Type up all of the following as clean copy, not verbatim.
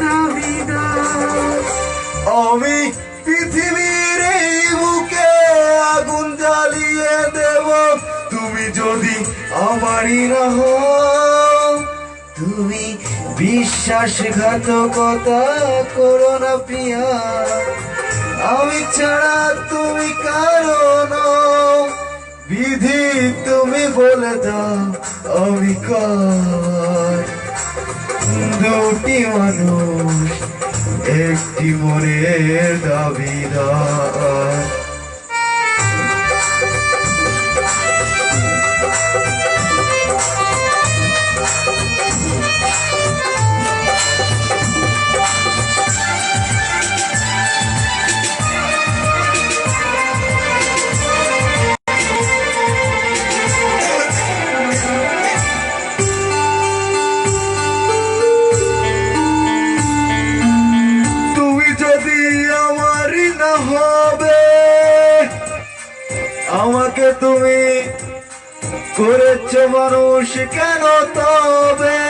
দাবিদার। আমি পৃথিবীর এই বুকে আগুন জ্বালিয়ে দেব, তুমি যদি আমারই না হও। তুমি বিশ্বাসঘাতকতা করো না প্রিয়া, আমি ছাড়া তুমি কারো নও। বিধি তুমি বলে দাও আমি কার। দুটি মানুষ একটি মনের দাবিদার। আমাকে তুমি করেছ মানুষ কেন তবে?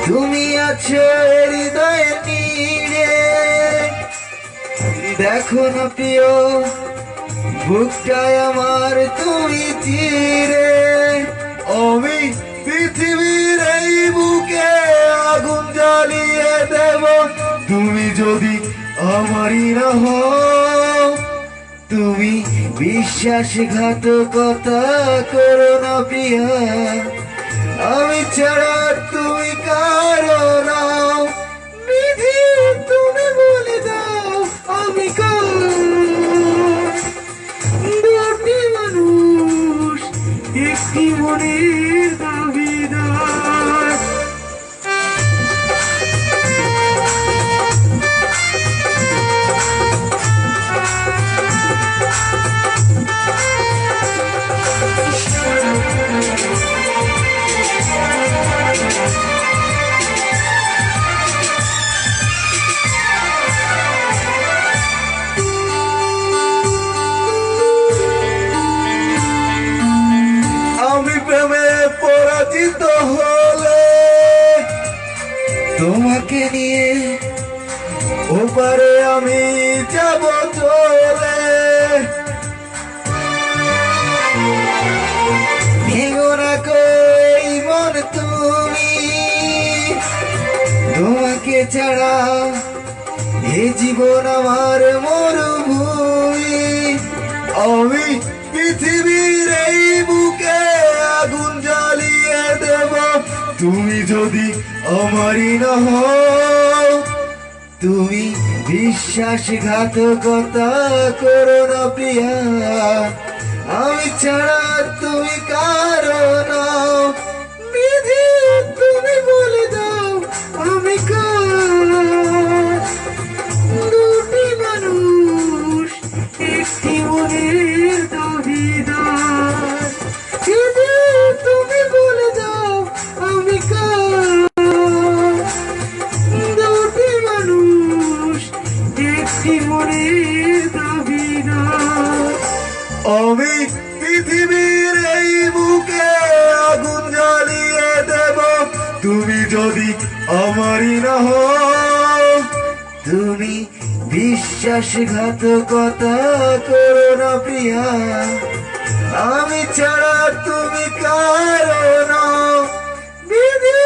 তুমি আছো হৃদয়ে নীড়ে, দেখো না প্রিয় বুকটায় আমার তুমি চিরে। আমি পৃথিবীর এই বুকে আগুন জ্বালিয়ে দেব, তুমি যদি আমারই না হও। তুমি বিশ্বাসঘাতকতা করো না প্রিয়া, আমি ছাড়া তুমি কারো নও। বিধি তুমি বলে দাও আমি কার। দুটি মানুষ একটি মনের দাবিদার। পরাজিত হলে তোমাকে নিয়ে ওপারে আমি যাব চলে। ভেঙো না কই মন তুমি, তোমাকে ছাড়া এ জীবন আমার মরুভূমি। আমি পৃথিবীর এই বুকে আগুন জ্বালিয়ে দেব, তুমি যদি আমারই না হও। তুমি বিশ্বাসঘাতকতা করো না প্রিয়া, আমি ছাড়া তুমি কারো নও। বিধি তুমি বলে দাও আমি কার। দুটি মানুষ একটি মনের দাবিদার। বিধি তুমি বলে দাও আমি কার। দুটি মানুষ একটি মনের দাবিদার। আমি পৃথিবীর এই বুকে আগুন জ্বালিয়ে দেব, তুমি যদি আমারই না হও। তুমি বিশ্বাসঘাতকতা করো না প্রিয়া, আমি ছাড়া তুমি কারো নও। বিধি